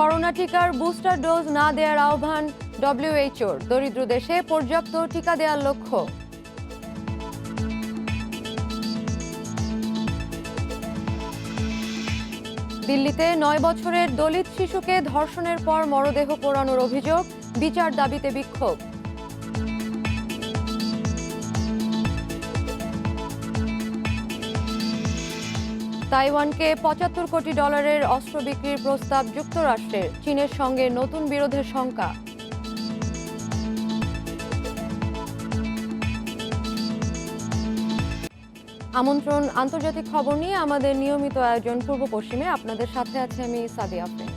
Corona টিকার booster dose না দেওয়ার আহ্বান ডব্লিউএইচওর। দরিদ্র দেশে পর্যাপ্ত টিকা দেওয়ার লক্ষ্য। দিল্লিতে ৯ বছরের দলিত শিশুকে ধর্ষণের পর মরদেহ পোড়ানোর অভিযোগ, বিচার দাবিতে বিক্ষোভ। তাইওয়ানকে $৭৫ কোটি অস্ত্র বিক্রির প্রস্তাব যুক্তরাষ্ট্রের, চীনের সঙ্গে নতুন বিরোধের শঙ্কা। আমন্ত্রণ আন্তর্জাতিক খবর নিয়ে আমাদের নিয়মিত আয়োজন পূর্ব পশ্চিমে। আপনাদের সাথে আছে আমি সাদিয়া আফরিন।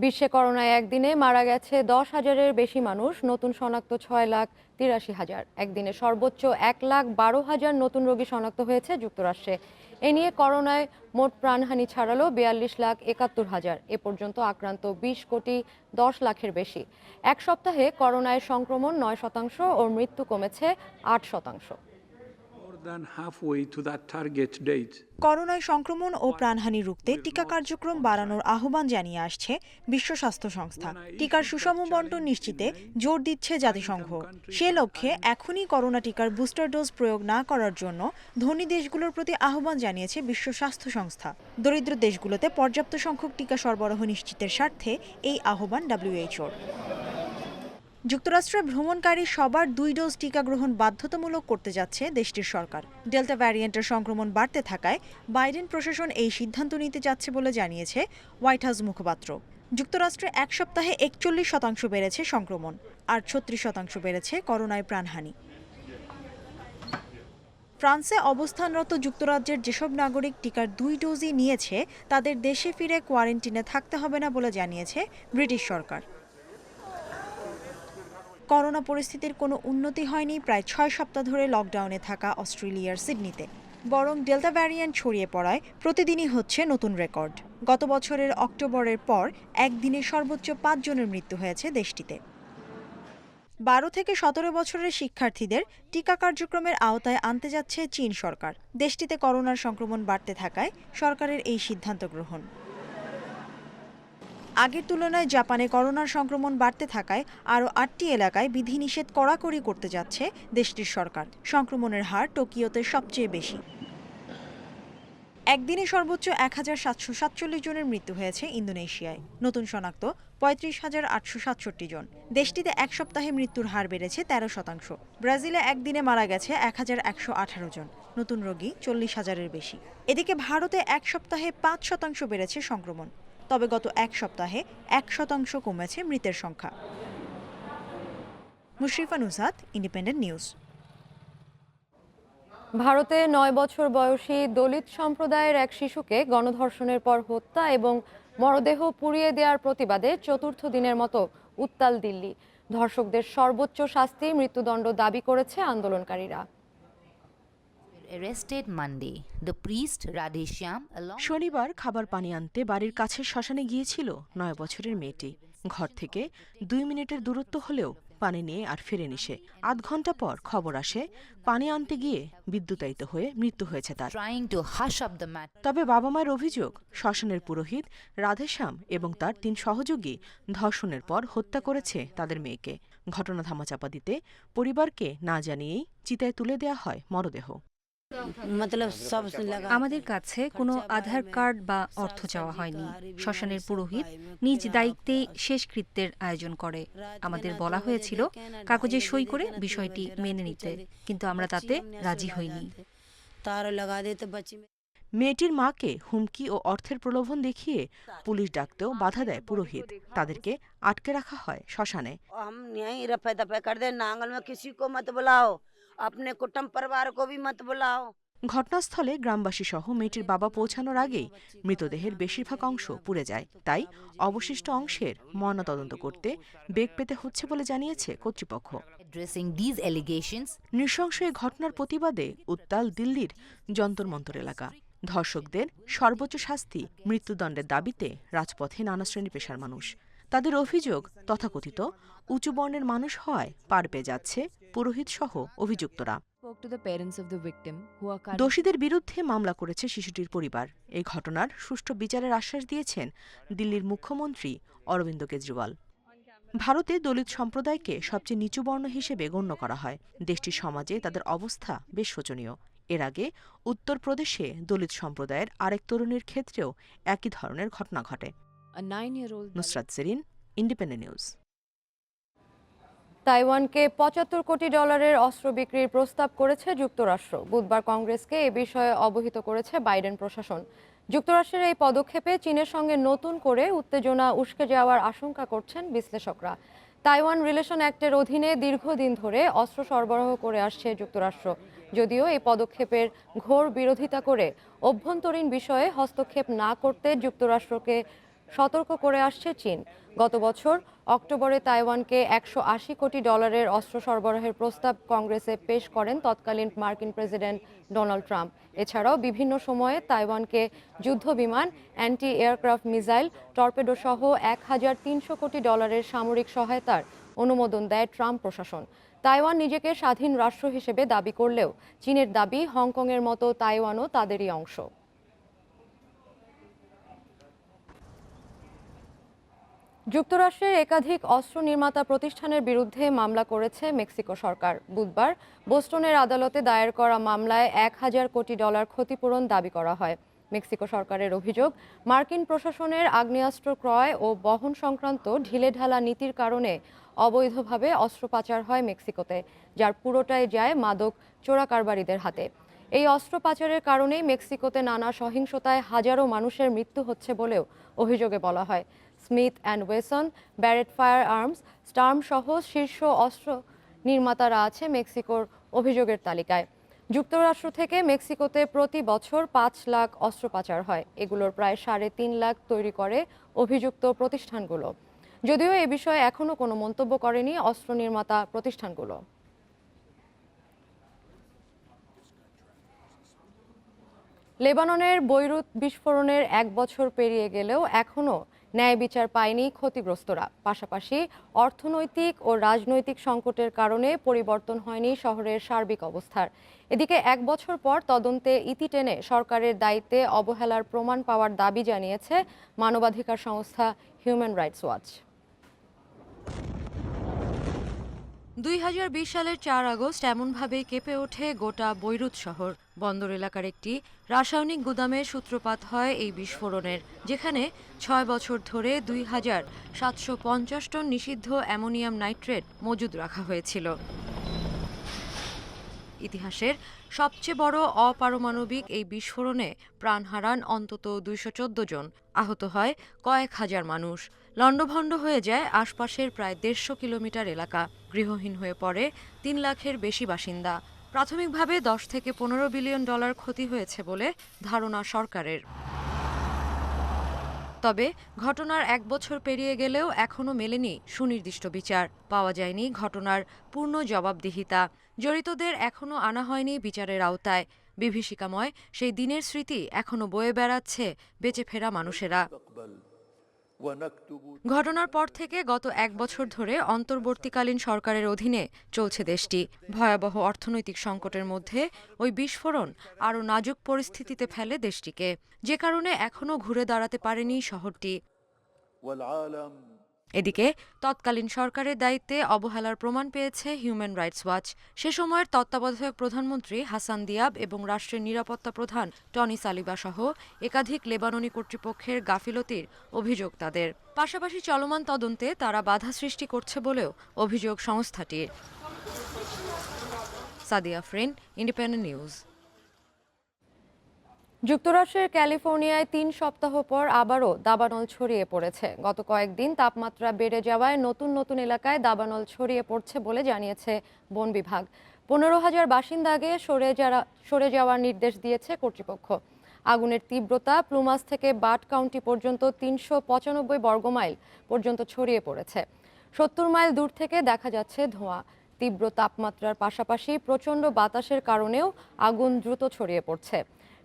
বিশ্বে করোনায় একদিনে মারা গেছে 10,000-এর বেশি মানুষ, নতুন শনাক্ত 6,83,000। একদিনে সর্বোচ্চ 1,12,000 নতুন রোগী শনাক্ত হয়েছে যুক্তরাষ্ট্রে। এ নিয়ে করোনায় মোট প্রাণহানি ছাড়ালো 42,71,000। এ পর্যন্ত আক্রান্ত 20,10,00,000-এর বেশি। এক সপ্তাহে করোনায় সংক্রমণ 9% ও মৃত্যু কমেছে 8%। করোনায় সংক্রমণ ও প্রাণহানি রুখতে টিকা কার্যক্রম বাড়ানোর আহ্বান জানিয়ে আসছে বিশ্ব স্বাস্থ্য সংস্থা। টিকার সুষম বণ্টন নিশ্চিতে জোর দিচ্ছে জাতিসংঘ। সে লক্ষ্যে এখনই করোনা টিকার বুস্টার ডোজ প্রয়োগ না করার জন্য ধনী দেশগুলোর প্রতি আহ্বান জানিয়েছে বিশ্ব স্বাস্থ্য সংস্থা। দরিদ্র দেশগুলোতে পর্যাপ্ত সংখ্যক টিকা সরবরাহ নিশ্চিতের স্বার্থে এই আহ্বান ডব্লিউএইচওর। যুক্তরাষ্ট্রে ভ্রমণকারী সবার 2 ডোজ টিকা গ্রহণ বাধ্যতামূলক করতে যাচ্ছে দেশটির সরকার। ডেল্টা ভ্যারিয়েন্টের সংক্রমণ বাড়তে থাকায় বাইডেন প্রশাসন এই সিদ্ধান্ত নিতে যাচ্ছে বলে জানিয়েছে হোয়াইট হাউস মুখপাত্র। যুক্তরাষ্ট্রে এক সপ্তাহে 41% বেড়েছে সংক্রমণ, আর 36% বেড়েছে করোনায় প্রাণহানি। ফ্রান্সে অবস্থানরত যুক্তরাজ্যের যেসব নাগরিক টিকার 2 ডোজই নিয়েছে তাদের দেশে ফিরে কোয়ারেন্টিনে থাকতে হবে না বলে জানিয়েছে ব্রিটিশ সরকার। করোনা পরিস্থিতির কোনো উন্নতি হয়নি প্রায় 6 সপ্তাহ ধরে লকডাউনে থাকা অস্ট্রেলিয়ার সিডনিতে। বরং ডেল্টা ভ্যারিয়েন্ট ছড়িয়ে পড়ায় প্রতিদিনই হচ্ছে নতুন রেকর্ড। গত বছরের অক্টোবরের পর একদিনে সর্বোচ্চ 5 জনের মৃত্যু হয়েছে দেশটিতে। 12 থেকে 17 বছরের শিক্ষার্থীদের টিকা কার্যক্রমের আওতায় আনতে যাচ্ছে চীন সরকার। দেশটিতে করোনার সংক্রমণ বাড়তে থাকায় সরকারের এই সিদ্ধান্ত গ্রহণ। আগের তুলনায় জাপানে করোনার সংক্রমণ বাড়তে থাকায় আরও 8টি এলাকায় বিধিনিষেধ কড়াকড়ি করতে যাচ্ছে দেশটির সরকার। সংক্রমণের হার টোকিওতে সবচেয়ে বেশি। একদিনে সর্বোচ্চ 1,747 জনের মৃত্যু হয়েছে ইন্দোনেশিয়ায়। নতুন শনাক্ত 35,867 জন। দেশটিতে এক সপ্তাহে মৃত্যুর হার বেড়েছে 13%। ব্রাজিলে একদিনে মারা গেছে 1,118 জন, নতুন রোগী 40,000-এর বেশি। এদিকে ভারতে এক সপ্তাহে 5% বেড়েছে সংক্রমণ। তবে গত এক সপ্তাহে 1% কমেছে মৃতের সংখ্যা। Mushrifa Nusrat, independent news. ভারতে 9 বছর বয়সী দলিত সম্প্রদায়ের এক শিশুকে গণধর্ষণের পর হত্যা এবং মরদেহ পুড়িয়ে দেওয়ার প্রতিবাদে চতুর্থ দিনের মতো উত্তাল দিল্লি। ধর্ষকদের সর্বোচ্চ শাস্তি, মৃত্যুদণ্ড দাবি করেছে আন্দোলনকারীরা। শনিবার খাবার পানি আনতে বাড়ির কাছের শ্মশানে গিয়েছিল 9 বছরের মেয়েটি। ঘর থেকে 2 মিনিটের দূরত্ব হলেও পানি নিয়ে আর ফেরেনি সে। 8 ঘন্টা পর খবর আসে পানি আনতে গিয়ে বিদ্যুতায়িত হয়ে মৃত্যু হয়েছে তার। তবে বাবা মায়ের অভিযোগ, শ্মশানের পুরোহিত রাধেশ্যাম এবং তার 3 সহযোগী ধর্ষণের পর হত্যা করেছে তাদের মেয়েকে। ঘটনা ধামাচাপা দিতে পরিবারকে না জানিয়েই চিতায় তুলে দেয়া হয় মরদেহ। আমাদের কাছে কোনো আধার কার্ড বা অর্থ চাওয়া হয়নি। শ্মশানের পুরোহিত নিজ দায়িত্বে শেষকৃত্যের আয়োজন করে। আমাদের বলা হয়েছিল কাগজে সই করে বিষয়টি মেনে নিতে, কিন্তু আমরা তাতে রাজি হইনি। মেয়েটির মাকে হুমকি ও অর্থের প্রলোভন দেখিয়ে পুলিশ ডাকতেও বাধা দেয় পুরোহিত। তাদেরকে আটকে রাখা হয় শ্মশানে। ঘটনাস্থলে গ্রামবাসী সহ মেয়েটির বাবা পৌঁছানোর আগেই মৃতদেহের বেশিরভাগ অংশ পুড়ে যায়। তাই অবশিষ্ট অংশের ময়নাতদন্ত করতে বেগ পেতে হচ্ছে বলে জানিয়েছে কর্তৃপক্ষ। নৃশংস এই ঘটনার প্রতিবাদে উত্তাল দিল্লির যন্তর মন্তর এলাকা। ধর্ষকদের সর্বোচ্চ শাস্তি, মৃত্যুদণ্ডের দাবিতে রাজপথে নানা শ্রেণী পেশার মানুষ। তাদের অভিযোগ, তথাকথিত উঁচু বর্ণের মানুষ হওয়ায় পার পেয়ে যাচ্ছে পুরোহিত সহ অভিযুক্তরা। দোষীদের বিরুদ্ধে মামলা করেছে শিশুটির পরিবার। এই ঘটনার সুষ্ঠু বিচারের আশ্বাস দিয়েছেন দিল্লির মুখ্যমন্ত্রী অরবিন্দ কেজরিওয়াল। ভারতে দলিত সম্প্রদায়কে সবচেয়ে নিচু বর্ণ হিসেবে গণ্য করা হয়। দেশটির সমাজে তাদের অবস্থা বেশ শোচনীয়। এর আগে উত্তরপ্রদেশে দলিত সম্প্রদায়ের আরেক তরুণীর ক্ষেত্রেও একই ধরনের ঘটনা ঘটে। Nusrat Serin, Independent News. তাইওয়ানকে $75 কোটি অস্ত্র বিক্রির প্রস্তাব করেছে যুক্তরাষ্ট্র। বুধবার কংগ্রেসকে এ বিষয়ে অবহিত করেছে বাইডেন প্রশাসন। যুক্তরাষ্ট্রের এই পদক্ষেপে চীনের সঙ্গে নতুন করে উত্তেজনা উস্কে যাওয়ার আশঙ্কা করছেন বিশ্লেষকরা। তাইওয়ান রিলেশন অ্যাক্টের অধীনে দীর্ঘদিন ধরে অস্ত্র সরবরাহ করে আসছে যুক্তরাষ্ট্র। যদিও এই পদক্ষেপের ঘোর বিরোধিতা করে অভ্যন্তরীণ বিষয়ে হস্তক্ষেপ না করতে যুক্তরাষ্ট্রকে সতর্ক করে আসছে চীন। গত বছর অক্টোবরে তাইওয়ানকে $180 কোটি অস্ত্র সরবরাহের প্রস্তাব কংগ্রেসে পেশ করেন তৎকালীন মার্কিন প্রেসিডেন্ট ডোনাল্ড ট্রাম্প। এছাড়াও বিভিন্ন সময়ে তাইওয়ানকে যুদ্ধবিমান, অ্যান্টি এয়ারক্রাফট মিসাইল, টর্পেডো সহ $1300 কোটি সামরিক সহায়তার অনুমোদন দেয় ট্রাম্প প্রশাসন। তাইওয়ান নিজেকে স্বাধীন রাষ্ট্র হিসেবে দাবি করলেও চীনের দাবি হংকংয়ের মতো তাইওয়ানও তাদেরই অংশ। যুক্তরাষ্ট্রের একাধিক অস্ত্র নির্মাতা প্রতিষ্ঠানের বিরুদ্ধে মামলা করেছে মেক্সিকো সরকার। বুধবার বোস্টনের আদালতে দায়ের করা মামলায় $1000 কোটি ক্ষতিপূরণ দাবি করা হয়। মেক্সিকো সরকারের অভিযোগ, মার্কিন প্রশাসনের আগ্নেয়াস্ত্র ক্রয় ও বহন সংক্রান্ত ঢিলেঢালা নীতির কারণে অবৈধভাবে অস্ত্র পাচার হয় মেক্সিকোতে, যার পুরোটাই যায় মাদক চোরাকারবারিদের হাতে। এই অস্ত্র পাচারের কারণেই মেক্সিকোতে নানা সহিংসতায় হাজারো মানুষের মৃত্যু হচ্ছে বলেও অভিযোগে বলা হয়। Smith and Wesson, Barrett firearms, Sturm সহ শীর্ষ অস্ত্র নির্মাতারা আছে মেক্সিকোর অভিযোগের তালিকায়। যুক্তরাষ্ট্র থেকে মেক্সিকোতে প্রতি বছর 5 লাখ অস্ত্র পাচার হয়। এগুলোর প্রায় 3.5 লাখ তৈরি করে অভিযুক্ত প্রতিষ্ঠানগুলো। যদিও এ বিষয়ে এখনও কোনো মন্তব্য করেনি অস্ত্র নির্মাতা প্রতিষ্ঠানগুলো। লেবাননের বৈরুত বিস্ফোরণের 1 বছর পেরিয়ে গেলেও এখনও ন্যায় বিচার পায়নি ক্ষতিগ্রস্তরা। পাশাপাশি অর্থনৈতিক ও রাজনৈতিক সংকটের কারণে পরিবর্তন হয়নি শহরের সার্বিক অবস্থার। এদিকে 1 বছর পর তদন্তে ইতি টেনে সরকারের দায়িত্বে অবহেলার প্রমাণ পাওয়ার দাবি জানিয়েছে মানবাধিকার সংস্থা হিউম্যান রাইটস ওয়াচ। 2020 সালের 4 আগস্ট এমনভাবে কেঁপে ওঠে গোটা বৈরুত শহর। বন্দর এলাকার একটি রাসায়নিক গুদামে সূত্রপাত হয় এই বিস্ফোরণের, যেখানে 6 বছর ধরে 2750 টন নিষিদ্ধ অ্যামোনিয়াম নাইট্রেট মজুদ রাখা হয়েছিল। ইতিহাসের সবচেয়ে বড় অপারমাণবিক এই বিস্ফোরণে প্রাণ হারান অন্তত 214 জন, আহত হয় কয়েক হাজার মানুষ। লণ্ডভণ্ড হয়ে যায় আশপাশের প্রায় 150 কিলোমিটার এলাকা। গৃহহীন হয়ে পড়ে 3 লাখের বেশি বাসিন্দা। প্রাথমিকভাবে $10 থেকে $15 বিলিয়ন ক্ষতি হয়েছে বলে ধারণা সরকারের। তবে ঘটনার 1 বছর পেরিয়ে গেলেও এখনও মেলেনি সুনির্দিষ্ট বিচার। পাওয়া যায়নি ঘটনার পূর্ণ জবাবদিহিতা। জড়িতদের এখনও আনা হয়নি বিচারের আওতায়। বিভীষিকাময় সেই দিনের স্মৃতি এখনও বয়ে বেড়াচ্ছে বেঁচে ফেরা মানুষেরা। ঘটনার পর থেকে গত 1 বছর ধরে অন্তর্বর্তীকালীন সরকারের অধীনে চলছে দেশটি। ভয়াবহ অর্থনৈতিক সংকটের মধ্যে ওই বিস্ফোরণ আরও নাজুক পরিস্থিতিতে ফেলে দেশটিকে, যে কারণে এখনও ঘুরে দাঁড়াতে পারেনি শহরটি। এদিকে তৎকালীন সরকারের দায়িত্বে অবহেলার প্রমাণ পেয়েছে হিউম্যান রাইটস ওয়াচ। সে সময়ের তত্ত্বাবধায়ক প্রধানমন্ত্রী হাসান দিয়াব এবং রাষ্ট্রের নিরাপত্তা প্রধান টনি সালিবা সহ একাধিক লেবাননি কর্তৃপক্ষের গাফিলতির অভিযোগ তাদের। পাশাপাশি চলমান তদন্তে তারা বাধা সৃষ্টি করছে বলেও অভিযোগ সংস্থাটির। Sadia Afrin, independent news. যুক্তরাষ্ট্রের ক্যালিফোর্নিয়ায় 3 সপ্তাহ পর আবারও দাবানল ছড়িয়ে পড়েছে। গত কয়েকদিন তাপমাত্রা বেড়ে যাওয়ায় নতুন নতুন এলাকায় দাবানল ছড়িয়ে পড়ছে বলে জানিয়েছে বন বিভাগ। 15,000 বাসিন্দাকে সরে যাওয়ার নির্দেশ দিয়েছে কর্তৃপক্ষ। আগুনের তীব্রতা প্লুমাস থেকে বাট কাউন্টি পর্যন্ত 395 বর্গমাইল পর্যন্ত ছড়িয়ে পড়েছে। 70 মাইল দূর থেকে দেখা যাচ্ছে ধোঁয়া। তীব্র তাপমাত্রার পাশাপাশি প্রচণ্ড বাতাসের কারণেও আগুন দ্রুত ছড়িয়ে পড়ছে।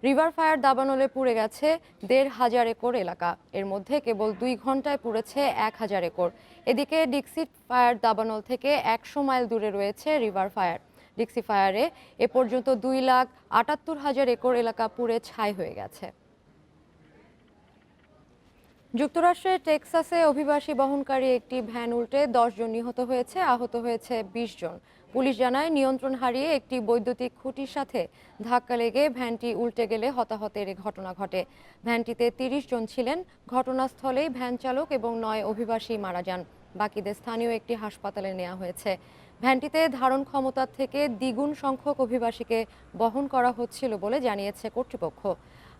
রিভার ফায়ার দাবানলে পুড়ে গেছে ১,৫০০ একর এলাকা। এর মধ্যে কেবল ২ ঘন্টায় পুড়েছে ১,০০০ একর। এদিকে ডিক্সি ফায়ার দাবানল থেকে ১০০ মাইল দূরে রয়েছে রিভার ফায়ার। ডিক্সি ফায়ারে এ পর্যন্ত ২,৭৮,০০০ একর এলাকা পুড়ে ছাই হয়ে গেছে। যুক্তরাষ্ট্রের টেক্সাসে অভিবাসী বহনকারী একটি ভ্যান উল্টে ১০ জন নিহত হয়েছে, আহত হয়েছে ২০ জন। পুলিশ জানায় নিয়ন্ত্রণ হারিয়ে একটি বৈদ্যুতিক খুঁটির সাথে ধাক্কা লেগে ভ্যানটি উল্টে গেলে হতাহতের এ ঘটনা ঘটে। ভ্যানটিতে ৩০ জন ছিলেন। ঘটনাস্থলেই ভ্যান চালক এবং ৯ অভিবাসী মারা যান। বাকিদের স্থানীয় একটি হাসপাতালে নেওয়া হয়েছে। ভ্যানটিতে ধারণ ক্ষমতার থেকে দ্বিগুণ সংখ্যক অভিবাসীকে বহন করা হচ্ছিল বলে জানিয়েছে কর্তৃপক্ষ।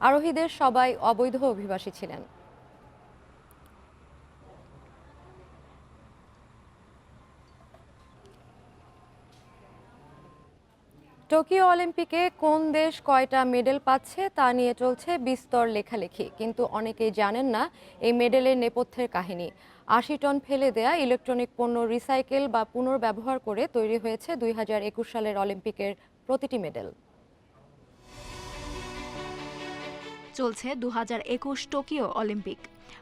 আরোহীদের সবাই অবৈধ অভিবাসী ছিলেন। টোকিও অলিম্পিকে কোন দেশ কয়টা মেডেল পাচ্ছে তা নিয়ে চলছে বিস্তর লেখালেখি, কিন্তু অনেকেই জানেন না এই মেডেলের নেপথ্যের কাহিনী। ৮০ টন ফেলে দেয়া ইলেকট্রনিক পণ্য রিসাইকেল বা পুনর্ব্যবহার করে তৈরি হয়েছে ২০২১ সালের অলিম্পিকের প্রতিটি মেডেল। চলছে ২০২১ টোকিও অলিম্পিক।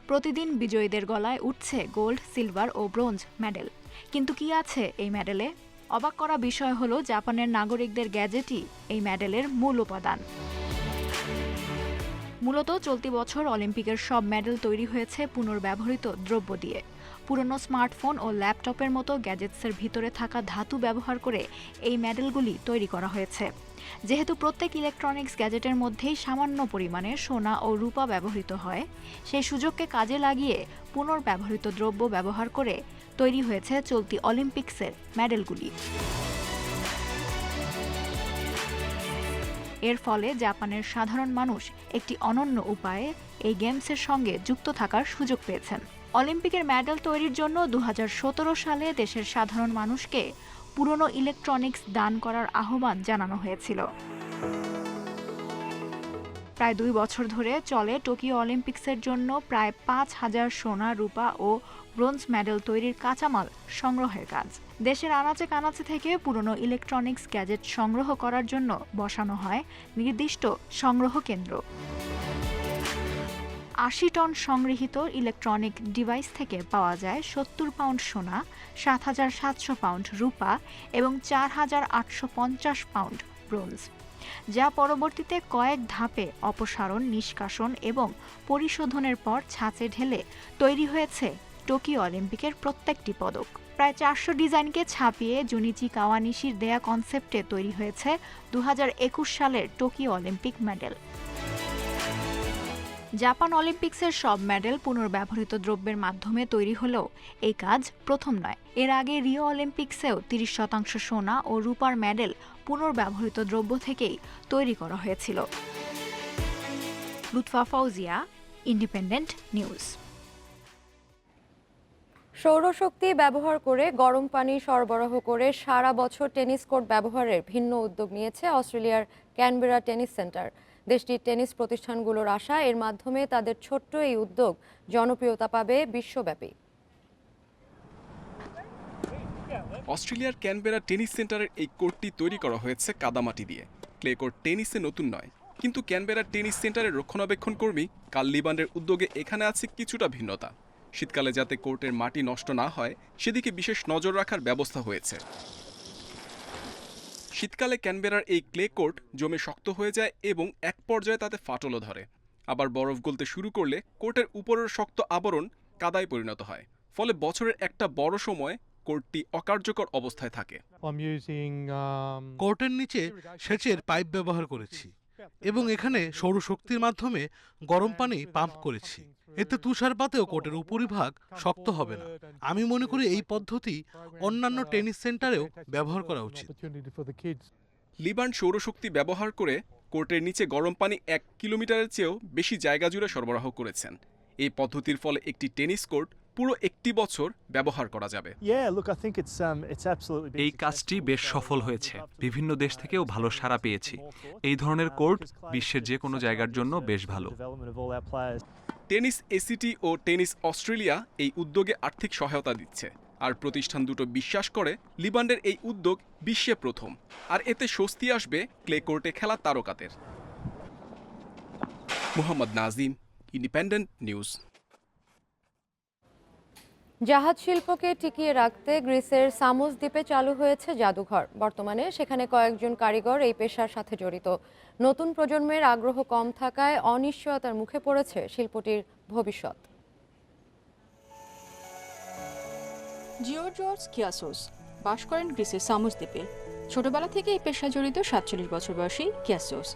প্রতিদিন বিজয়ীদের গলায় উঠছে গোল্ড, সিলভার ও ব্রোঞ্জ মেডেল। কিন্তু কি আছে এই মেডেলে? অবাক করা বিষয় হলো জাপানের নাগরিকদের গ্যাজেটই এই মেডেলের মূল উপাদান। মূলত চলতি বছর অলিম্পিকের সব মেডেল তৈরি হয়েছে পুনর্ব্যবহৃত দ্রব্য দিয়ে। পুরনো স্মার্টফোন ও ল্যাপটপের মতো গ্যাজেটসের ভিতরে থাকা ধাতু ব্যবহার করে এই মেডেলগুলি তৈরি করা হয়েছে। যেহেতু প্রত্যেক ইলেকট্রনিক্স গ্যাজেটের মধ্যেই সামান্য পরিমাণে সোনা ও রূপা ব্যবহৃত হয়, সেই সুযোগকে কাজে লাগিয়ে পুনর্ব্যবহৃত দ্রব্য ব্যবহার করে তৈরি হয়েছে চলতি অলিম্পিক্সের মেডেলগুলি। এর ফলে জাপানের সাধারণ মানুষ একটি অনন্য উপায়ে এই গেমসের সঙ্গে যুক্ত থাকার সুযোগ পেয়েছেন। অলিম্পিকের মেডেল তৈরির জন্য ২০১৭ সালে দেশের সাধারণ মানুষকে পুরনো ইলেকট্রনিক্স দান করার আহ্বান জানানো হয়েছিল। প্রায় ২ বছর ধরে চলে টোকিও অলিম্পিক্সের জন্য প্রায় ৫,০০০ সোনা, রূপা ও ব্রোঞ্জ মেডেল তৈরির কাঁচামাল সংগ্রহের কাজ। দেশের আনাচে কানাচে থেকে পুরনো ইলেকট্রনিক্স গ্যাজেট সংগ্রহ করার জন্য বসানো হয় নির্দিষ্ট সংগ্রহ কেন্দ্র। ৮০ টন সংগৃহীত ইলেকট্রনিক ডিভাইস থেকে পাওয়া যায় ৭০ পাউন্ড সোনা, ৭,৭০০ পাউন্ড রূপা এবং ৪,৮৫০ পাউন্ড ব্রোঞ্জ, যা পরবর্তীতে কয়েক ধাপে অপসারণ, নিষ্কাশন এবং পরিশোধনের পর ছাঁচে ঢেলে তৈরি হয়েছে টোকিও অলিম্পিকের প্রত্যেকটি পদক। প্রায় ৪০০ ডিজাইনকে ছাপিয়ে জুনিচি কাওয়ানিশির দেয়া কনসেপ্টে তৈরি হয়েছে ২০২১ সালের টোকিও অলিম্পিক মেডেল। জাপান অলিম্পিক্সের সব মেডেল পুনর্ব্যবহৃত দ্রব্যের মাধ্যমে তৈরি হলেও এই কাজ প্রথম নয়। এর আগে রিও অলিম্পিক্সেও ৩০% সোনা ও রূপার মেডেল পুনর্ব্যবহৃত দ্রব্য থেকেই তৈরি করা হয়েছিল। Lutfa Fouzia, independent news. সৌরশক্তি ব্যবহার করে গরম পানি সরবরাহ করে সারা বছর টেনিস কোর্ট ব্যবহারের ভিন্ন উদ্যোগ নিয়েছে অস্ট্রেলিয়ার ক্যানবেরা টেনিস সেন্টার। দেশটির টেনিস প্রতিষ্ঠানগুলোর আশা এর মাধ্যমে তাদের ছোট্ট এই উদ্যোগ জনপ্রিয়তা পাবে বিশ্বব্যাপী। অস্ট্রেলিয়ার ক্যানবেরা টেনিস সেন্টারের এই কোর্টটি তৈরি করা হয়েছে কাদামাটি দিয়ে। ক্লে কোর্ট টেনিসে নতুন নয়, কিন্তু ক্যানবেরা টেনিস সেন্টারের রক্ষণাবেক্ষণ কর্মী কার্ল লিবান্ডের উদ্যোগে এখানে আছে কিছুটা ভিন্নতা। শীতকালে যাতে কোর্টের মাটি নষ্ট না হয় সেদিকে বিশেষ নজর রাখার ব্যবস্থা হয়েছে। শীতকালে ক্যানবেরার এই ক্লে কোর্ট জমে শক্ত হয়ে যায় এবং এক পর্যায়ে তাতে ফাটলও ধরে। আবার বরফ গলতে শুরু করলে কোর্টের উপরের শক্ত আবরণ কাদায় পরিণত হয়, ফলে বছরের একটা বড় সময় কোর্টটি অকার্যকর অবস্থায় থাকে। কোর্টের নিচে সেচের পাইপ ব্যবহার করেছি এবং এখানে সৌরশক্তির মাধ্যমে গরম পানি পাম্প করেছি। এতে তুষারপাতেও কোর্টের উপরিভাগ শক্ত হবে না। আমি মনে করি এই পদ্ধতি অন্যান্য টেনিস সেন্টারেও ব্যবহার করা উচিত। লিবান্ড সৌরশক্তি ব্যবহার করে কোর্টের নিচে গরম পানি ১ কিলোমিটারের চেয়েও বেশি জায়গা জুড়ে সরবরাহ করেছেন। এই পদ্ধতির ফলে একটি টেনিস কোর্ট পুরো একটি বছর ব্যবহার করা যাবে। এই কাজটি বেশ সফল হয়েছে। বিভিন্ন দেশ থেকেও ভালো সাড়া পেয়েছি। এই ধরনের কোর্ট বিশ্বের যে কোনো জায়গার জন্য বেশ ভালো। টেনিস এসিটি ও টেনিস অস্ট্রেলিয়া এই উদ্যোগে আর্থিক সহায়তা দিচ্ছে, আর প্রতিষ্ঠান দুটো বিশ্বাস করে লিবান্ডের এই উদ্যোগ বিশ্বে প্রথম, আর এতে স্বস্তি আসবে ক্লে কোর্টে খেলা তারকাদের। Muhammad Nazim, independent news. জাহাজ শিল্পকে টিকিয়ে রাখতে গ্রিসের সামোস দ্বীপে চালু হয়েছে জাদুঘর। বর্তমানে সেখানে কয়েকজন কারিগর এই পেশার সাথে জড়িত। নতুন প্রজন্মের আগ্রহ কম থাকায় অনিশ্চয়তার মুখে পড়েছে শিল্পটির ভবিষ্যৎ। জিওর্জস কিয়াসোস বাস করেন গ্রিসের সামোস দ্বীপে। ছোটবেলা থেকে এই পেশায় জড়িত 47 বছর বয়সী কিয়াসোস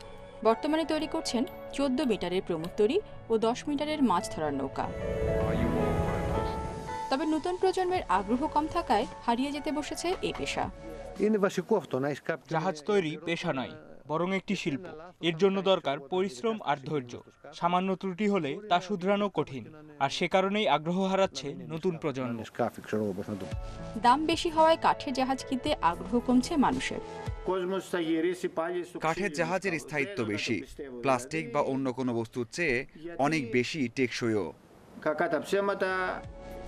বর্তমানে তৈরি করছেন 14 মিটারের প্রমোত্তরী ও 10 মিটারের মাছ ধরার নৌকা। তবে নতুন প্রজন্মের আগ্রহ কম থাকায় হারিয়ে যেতে বসেছে এই পেশা। জাহাজ তৈরি পেশা নয়, বরং একটি শিল্প। এর জন্য দরকার পরিশ্রম আর ধৈর্য। সামান্য ত্রুটি হলে তা শুধরানো কঠিন, আর সে কারণেই আগ্রহ হারাচ্ছে নতুন প্রজন্ম। দাম বেশি হওয়ায় কাঠের জাহাজ কিনতে আগ্রহ কমছে মানুষের। কাঠের জাহাজের স্থায়িত্ব বেশি, প্লাস্টিক বা অন্য কোনো বস্তুর চেয়ে অনেক বেশি টেকসইও।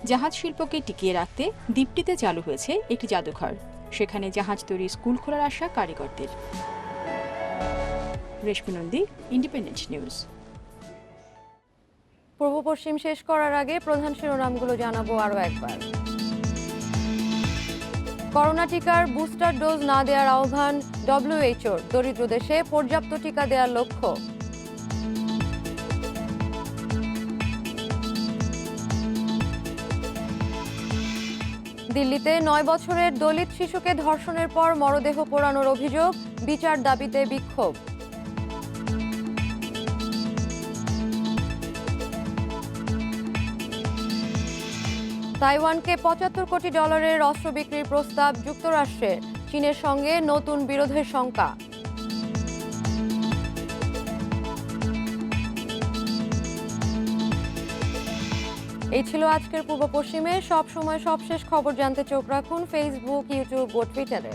জাহাজ শিল্পকে টিকিয়ে রাখতে দ্বীপটিতে চালু হয়েছে একটি জাদুঘর। সেখানে জাহাজ তৈরি স্কুল খোলার আশা কারিগরদের। রেশমি নন্দী, ইন্ডিপেন্ডেন্ট নিউজ। পূর্ব পশ্চিম শেষ করার আগে প্রধান শিরোনামগুলো জানাবো আরও একবার। করোনা টিকার বুস্টার ডোজ না দেওয়ার আহ্বান ডব্লিউএইচওর। দরিদ্র দেশে পর্যাপ্ত টিকা দেওয়ার লক্ষ্য। দিল্লিতে 9 বছরের দলিত শিশুকে ধর্ষণের পর মরদেহ পোড়ানোর অভিযোগ, বিচার দাবিতে বিক্ষোভ। তাইওয়ানকে $75 কোটি অস্ত্র বিক্রির প্রস্তাব যুক্তরাষ্ট্রের। চীনের সঙ্গে নতুন বিরোধের শঙ্কা। এই ছিল আজকের পূর্ব পশ্চিমে। সব সময় সবশেষ খবর জানতে চোখ রাখুন ফেসবুক, ইউটিউব ও টুইটারে।